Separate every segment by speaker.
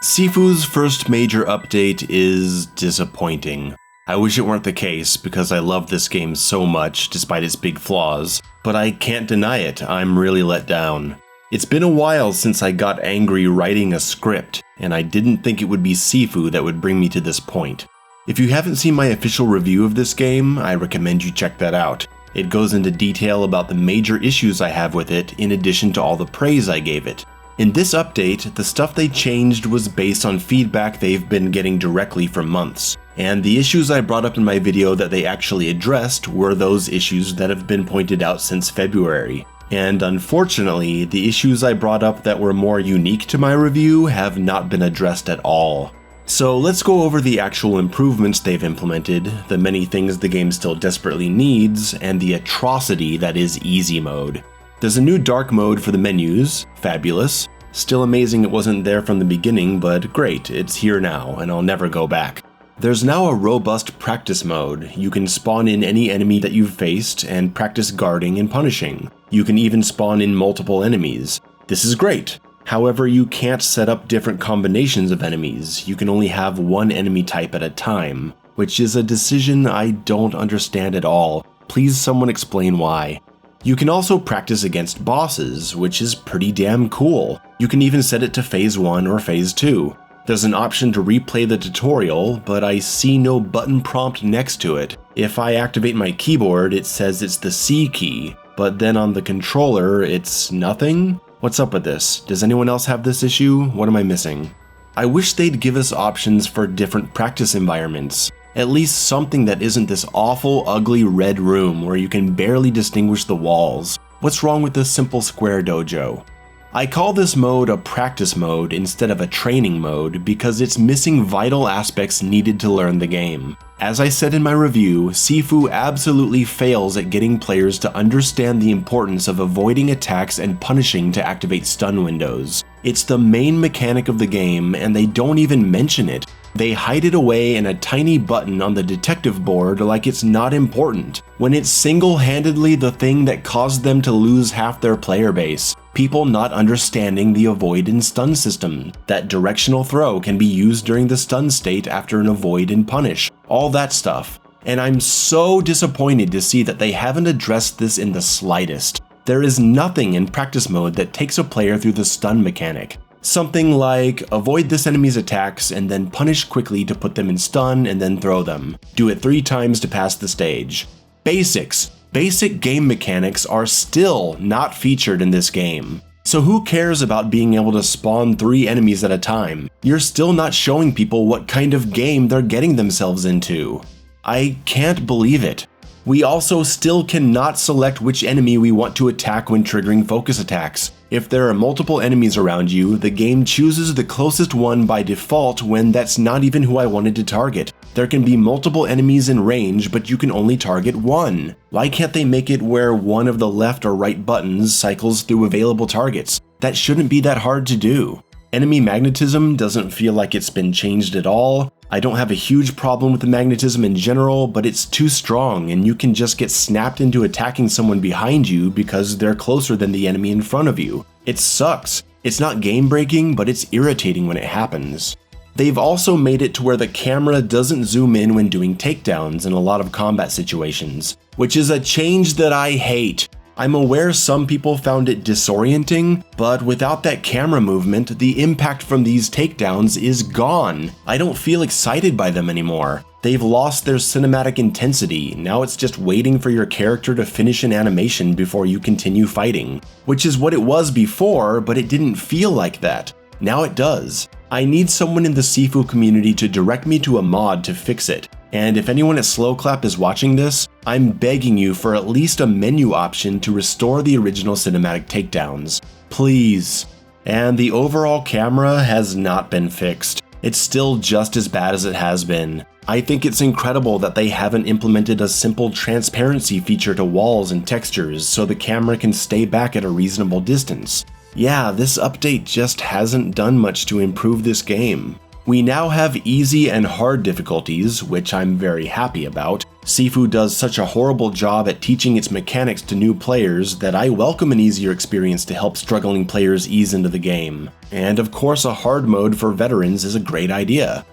Speaker 1: Sifu's first major update is disappointing. I wish it weren't the case because I love this game so much despite its big flaws, but I can't deny it, I'm really let down. It's been a while since I got angry writing a script, and I didn't think it would be Sifu that would bring me to this point. If you haven't seen my official review of this game, I recommend you check that out. It goes into detail about the major issues I have with it in addition to all the praise I gave it. In this update, the stuff they changed was based on feedback they've been getting directly for months, and the issues I brought up in my video that they actually addressed were those issues that have been pointed out since February. And unfortunately, the issues I brought up that were more unique to my review have not been addressed at all. So let's go over the actual improvements they've implemented, the many things the game still desperately needs, and the atrocity that is easy mode. There's a new dark mode for the menus, fabulous. Still amazing it wasn't there from the beginning, but great, it's here now, and I'll never go back. There's now a robust practice mode. You can spawn in any enemy that you've faced and practice guarding and punishing. You can even spawn in multiple enemies. This is great. However, you can't set up different combinations of enemies. You can only have one enemy type at a time, which is a decision I don't understand at all. Please someone explain why. You can also practice against bosses, which is pretty damn cool. You can even set it to phase 1 or phase 2. There's an option to replay the tutorial, but I see no button prompt next to it. If I activate my keyboard, it says it's the C key, but then on the controller, it's nothing? What's up with this? Does anyone else have this issue? What am I missing? I wish they'd give us options for different practice environments. At least something that isn't this awful, ugly red room where you can barely distinguish the walls. What's wrong with this simple square dojo? I call this mode a practice mode instead of a training mode because it's missing vital aspects needed to learn the game. As I said in my review, Sifu absolutely fails at getting players to understand the importance of avoiding attacks and punishing to activate stun windows. It's the main mechanic of the game and they don't even mention it. They hide it away in a tiny button on the detective board like it's not important, when it's single-handedly the thing that caused them to lose half their player base. People not understanding the avoid and stun system, that directional throw can be used during the stun state after an avoid and punish, all that stuff. And I'm so disappointed to see that they haven't addressed this in the slightest. There is nothing in practice mode that takes a player through the stun mechanic. Something like, avoid this enemy's attacks and then punish quickly to put them in stun and then throw them. Do it 3 times to pass the stage. Basics. Basic game mechanics are still not featured in this game. So who cares about being able to spawn 3 enemies at a time? You're still not showing people what kind of game they're getting themselves into. I can't believe it. We also still cannot select which enemy we want to attack when triggering focus attacks. If there are multiple enemies around you, the game chooses the closest one by default when that's not even who I wanted to target. There can be multiple enemies in range, but you can only target one. Why can't they make it where one of the left or right buttons cycles through available targets? That shouldn't be that hard to do. Enemy magnetism doesn't feel like it's been changed at all. I don't have a huge problem with the magnetism in general, but it's too strong and you can just get snapped into attacking someone behind you because they're closer than the enemy in front of you. It sucks. It's not game breaking, but it's irritating when it happens. They've also made it to where the camera doesn't zoom in when doing takedowns in a lot of combat situations, which is a change that I hate. I'm aware some people found it disorienting, but without that camera movement, the impact from these takedowns is gone. I don't feel excited by them anymore. They've lost their cinematic intensity, now it's just waiting for your character to finish an animation before you continue fighting. Which is what it was before, but it didn't feel like that. Now it does. I need someone in the Sifu community to direct me to a mod to fix it. And if anyone at SlowClap is watching this, I'm begging you for at least a menu option to restore the original cinematic takedowns. Please. And the overall camera has not been fixed. It's still just as bad as it has been. I think it's incredible that they haven't implemented a simple transparency feature to walls and textures so the camera can stay back at a reasonable distance. Yeah, this update just hasn't done much to improve this game. We now have easy and hard difficulties, which I'm very happy about. Sifu does such a horrible job at teaching its mechanics to new players that I welcome an easier experience to help struggling players ease into the game. And of course, a hard mode for veterans is a great idea.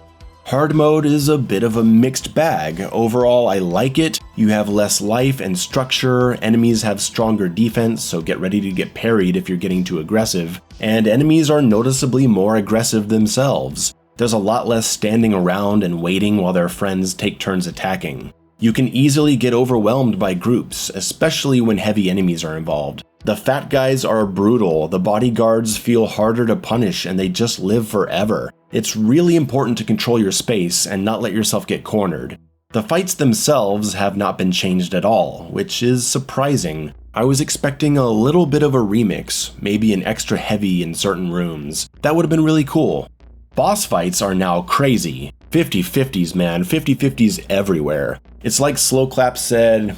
Speaker 1: Hard mode is a bit of a mixed bag. Overall, I like it. You have less life and structure, enemies have stronger defense, so get ready to get parried if you're getting too aggressive, and enemies are noticeably more aggressive themselves. There's a lot less standing around and waiting while their friends take turns attacking. You can easily get overwhelmed by groups, especially when heavy enemies are involved. The fat guys are brutal, the bodyguards feel harder to punish, and they just live forever. It's really important to control your space and not let yourself get cornered. The fights themselves have not been changed at all, which is surprising. I was expecting a little bit of a remix, maybe an extra heavy in certain rooms. That would have been really cool. Boss fights are now crazy. 50-50s, man, 50-50s everywhere. It's like Slowclap said,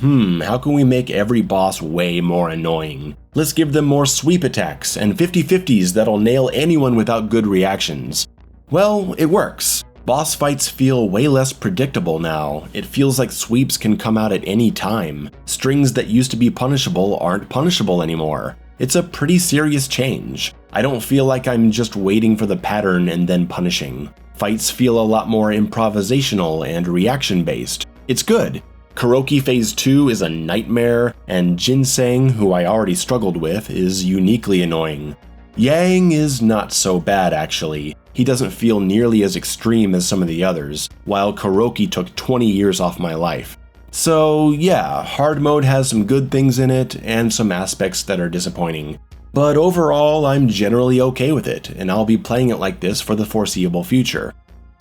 Speaker 1: how can we make every boss way more annoying? Let's give them more sweep attacks and 50-50s that'll nail anyone without good reactions. Well, it works. Boss fights feel way less predictable now. It feels like sweeps can come out at any time. Strings that used to be punishable aren't punishable anymore. It's a pretty serious change. I don't feel like I'm just waiting for the pattern and then punishing. Fights feel a lot more improvisational and reaction-based. It's good. Karaoke Phase 2 is a nightmare, and Ginseng, who I already struggled with, is uniquely annoying. Yang is not so bad actually. He doesn't feel nearly as extreme as some of the others, while Karaoke took 20 years off my life. So yeah, hard mode has some good things in it, and some aspects that are disappointing. But overall, I'm generally okay with it, and I'll be playing it like this for the foreseeable future.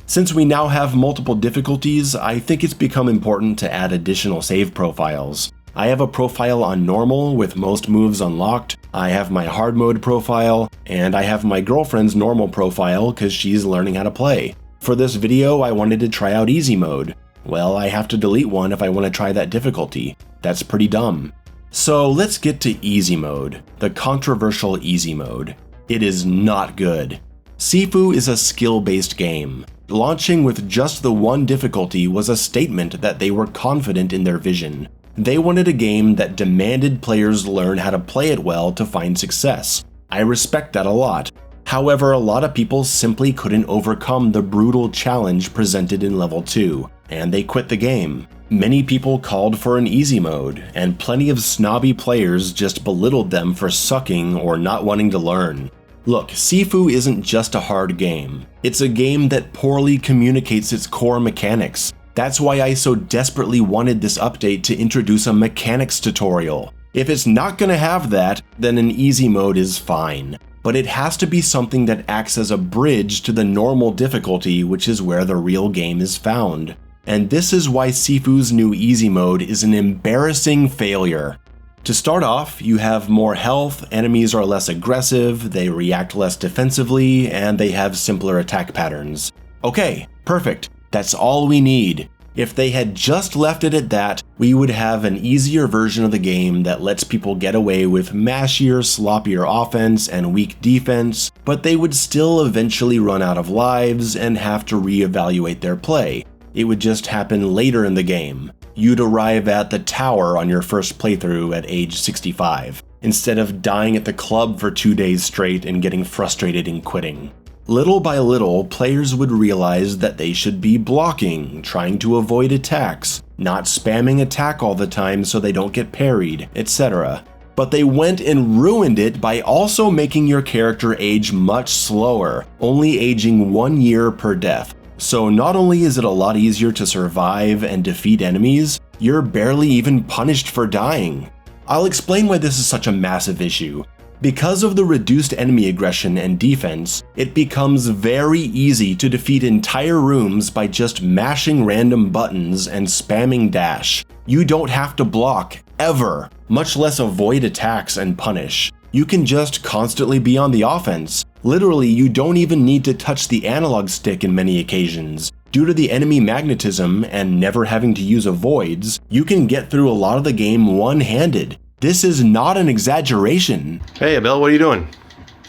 Speaker 1: Since we now have multiple difficulties, I think it's become important to add additional save profiles. I have a profile on normal with most moves unlocked, I have my hard mode profile, and I have my girlfriend's normal profile because she's learning how to play. For this video, I wanted to try out easy mode. Well, I have to delete one if I want to try that difficulty. That's pretty dumb. So let's get to easy mode, the controversial easy mode. It is not good. Sifu is a skill-based game. Launching with just the one difficulty was a statement that they were confident in their vision. They wanted a game that demanded players learn how to play it well to find success. I respect that a lot. However, a lot of people simply couldn't overcome the brutal challenge presented in level 2, and they quit the game. Many people called for an easy mode, and plenty of snobby players just belittled them for sucking or not wanting to learn. Look, Sifu isn't just a hard game. It's a game that poorly communicates its core mechanics. That's why I so desperately wanted this update to introduce a mechanics tutorial. If it's not gonna have that, then an easy mode is fine. But it has to be something that acts as a bridge to the normal difficulty, which is where the real game is found. And this is why Sifu's new easy mode is an embarrassing failure. To start off, you have more health, enemies are less aggressive, they react less defensively, and they have simpler attack patterns. Okay, perfect. That's all we need. If they had just left it at that, we would have an easier version of the game that lets people get away with mashier, sloppier offense and weak defense, but they would still eventually run out of lives and have to reevaluate their play. It would just happen later in the game. You'd arrive at the tower on your first playthrough at age 65, instead of dying at the club for 2 days straight and getting frustrated and quitting. Little by little, players would realize that they should be blocking, trying to avoid attacks, not spamming attack all the time so they don't get parried, etc. But they went and ruined it by also making your character age much slower, only aging 1 year per death. So not only is it a lot easier to survive and defeat enemies, you're barely even punished for dying. I'll explain why this is such a massive issue. Because of the reduced enemy aggression and defense, it becomes very easy to defeat entire rooms by just mashing random buttons and spamming dash. You don't have to block, ever, much less avoid attacks and punish. You can just constantly be on the offense. Literally, you don't even need to touch the analog stick in many occasions. Due to the enemy magnetism and never having to use avoids, you can get through a lot of the game one-handed. This is not an exaggeration. Hey Abel, what are you doing?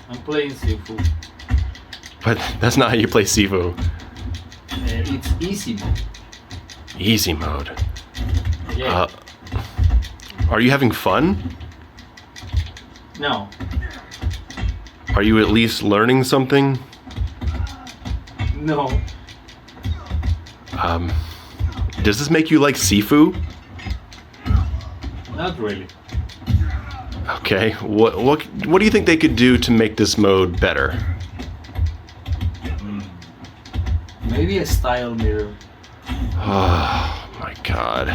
Speaker 2: I'm playing Sifu. But that's not how you play Sifu.
Speaker 3: It's easy mode.
Speaker 2: Easy mode.
Speaker 3: Yeah.
Speaker 2: Are you having fun?
Speaker 3: No.
Speaker 2: Are you at least learning something?
Speaker 3: No.
Speaker 2: Does this make you like Sifu?
Speaker 3: Not really.
Speaker 2: Okay. What do you think they could do to make this mode better?
Speaker 3: Maybe a style mirror.
Speaker 2: Oh my god.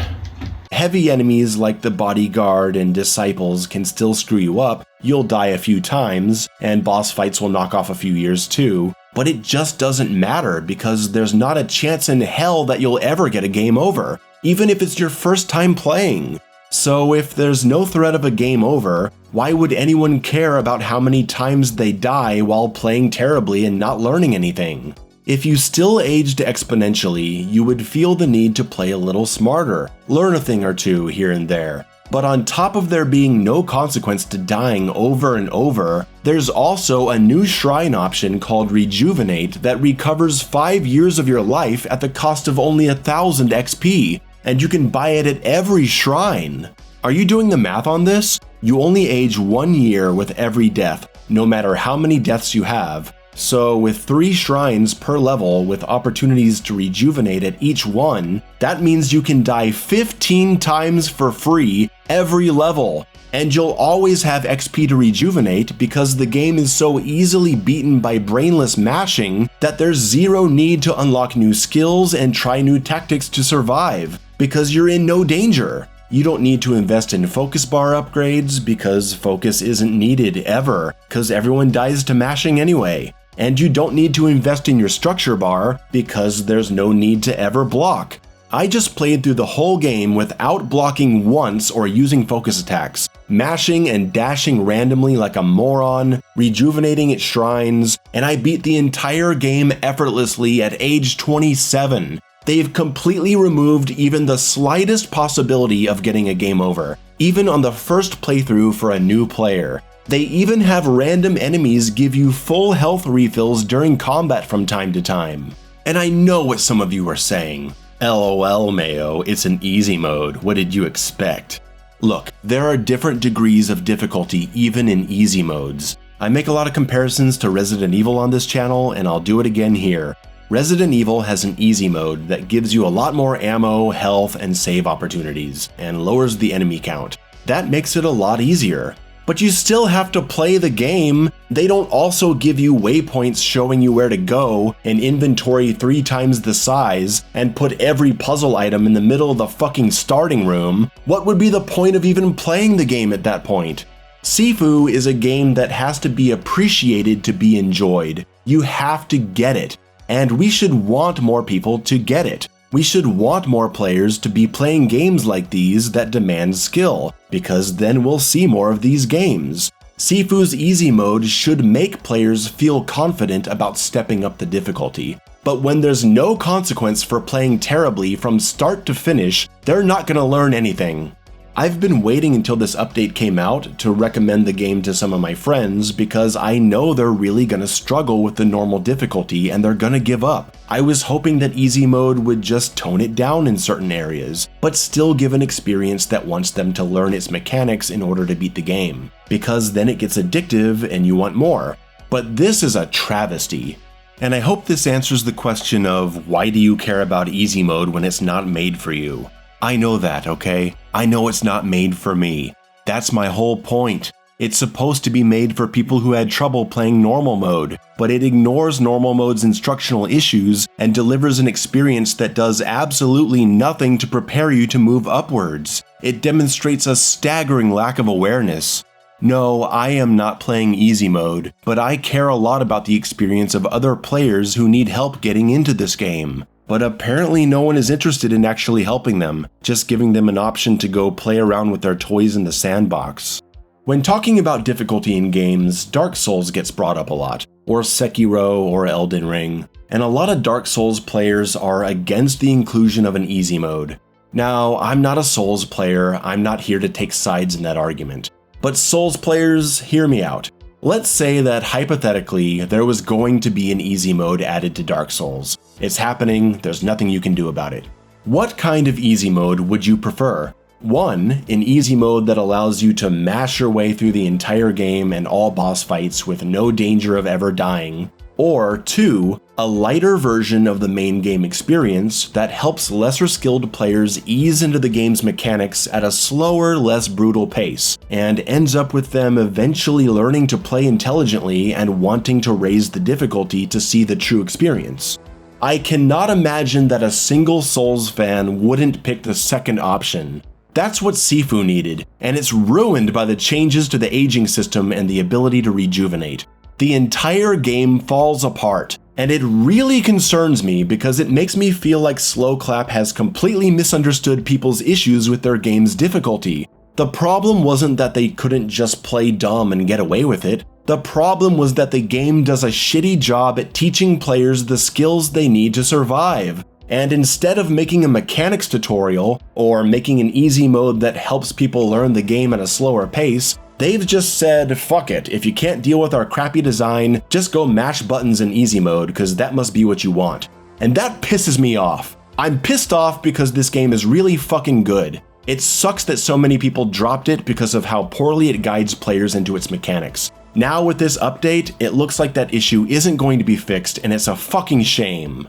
Speaker 1: Heavy enemies like the bodyguard and disciples can still screw you up, you'll die a few times, and boss fights will knock off a few years too, but it just doesn't matter because there's not a chance in hell that you'll ever get a game over, even if it's your first time playing. So if there's no threat of a game over, why would anyone care about how many times they die while playing terribly and not learning anything? If you still aged exponentially, you would feel the need to play a little smarter, learn a thing or two here and there. But on top of there being no consequence to dying over and over, there's also a new shrine option called Rejuvenate that recovers 5 years of your life at the cost of only 1,000 XP, and you can buy it at every shrine. Are you doing the math on this? You only age 1 year with every death, no matter how many deaths you have. So with 3 shrines per level with opportunities to rejuvenate at each one, that means you can die 15 times for free every level. And you'll always have XP to rejuvenate because the game is so easily beaten by brainless mashing that there's zero need to unlock new skills and try new tactics to survive, because you're in no danger. You don't need to invest in focus bar upgrades because focus isn't needed ever, because everyone dies to mashing anyway. And you don't need to invest in your structure bar because there's no need to ever block. I just played through the whole game without blocking once or using focus attacks, mashing and dashing randomly like a moron, rejuvenating at shrines, and I beat the entire game effortlessly at age 27. They've completely removed even the slightest possibility of getting a game over, even on the first playthrough for a new player. They even have random enemies give you full health refills during combat from time to time. And I know what some of you are saying. LOL, Mayo, it's an easy mode. What did you expect? Look, there are different degrees of difficulty even in easy modes. I make a lot of comparisons to Resident Evil on this channel, and I'll do it again here. Resident Evil has an easy mode that gives you a lot more ammo, health, and save opportunities, and lowers the enemy count. That makes it a lot easier. But you still have to play the game. They don't also give you waypoints showing you where to go, an inventory 3 times the size, and put every puzzle item in the middle of the fucking starting room. What would be the point of even playing the game at that point? Sifu is a game that has to be appreciated to be enjoyed. You have to get it. And we should want more people to get it. We should want more players to be playing games like these that demand skill, because then we'll see more of these games. Sifu's easy mode should make players feel confident about stepping up the difficulty. But when there's no consequence for playing terribly from start to finish, they're not gonna learn anything. I've been waiting until this update came out to recommend the game to some of my friends because I know they're really gonna struggle with the normal difficulty and they're gonna give up. I was hoping that easy mode would just tone it down in certain areas, but still give an experience that wants them to learn its mechanics in order to beat the game, because then it gets addictive and you want more. But this is a travesty. And I hope this answers the question of why do you care about easy mode when it's not made for you? I know that, okay? I know it's not made for me. That's my whole point. It's supposed to be made for people who had trouble playing normal mode, but it ignores normal mode's instructional issues and delivers an experience that does absolutely nothing to prepare you to move upwards. It demonstrates a staggering lack of awareness. No, I am not playing easy mode, but I care a lot about the experience of other players who need help getting into this game. But apparently no one is interested in actually helping them, just giving them an option to go play around with their toys in the sandbox. When talking about difficulty in games, Dark Souls gets brought up a lot, or Sekiro or Elden Ring, and a lot of Dark Souls players are against the inclusion of an easy mode. Now, I'm not a Souls player, I'm not here to take sides in that argument. But Souls players, hear me out. Let's say that hypothetically, there was going to be an easy mode added to Dark Souls. It's happening, there's nothing you can do about it. What kind of easy mode would you prefer? 1, an easy mode that allows you to mash your way through the entire game and all boss fights with no danger of ever dying. Or 2, a lighter version of the main game experience that helps lesser skilled players ease into the game's mechanics at a slower, less brutal pace, and ends up with them eventually learning to play intelligently and wanting to raise the difficulty to see the true experience. I cannot imagine that a single Souls fan wouldn't pick the second option. That's what Sifu needed, and it's ruined by the changes to the aging system and the ability to rejuvenate. The entire game falls apart, and it really concerns me because it makes me feel like Slowclap has completely misunderstood people's issues with their game's difficulty. The problem wasn't that they couldn't just play dumb and get away with it. The problem was that the game does a shitty job at teaching players the skills they need to survive. And instead of making a mechanics tutorial, or making an easy mode that helps people learn the game at a slower pace, they've just said, fuck it, if you can't deal with our crappy design, just go mash buttons in easy mode, cause that must be what you want. And that pisses me off. I'm pissed off because this game is really fucking good. It sucks that so many people dropped it because of how poorly it guides players into its mechanics. Now with this update, it looks like that issue isn't going to be fixed, and it's a fucking shame.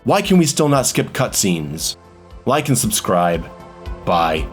Speaker 1: Why can we still not skip cutscenes? Like and subscribe. Bye.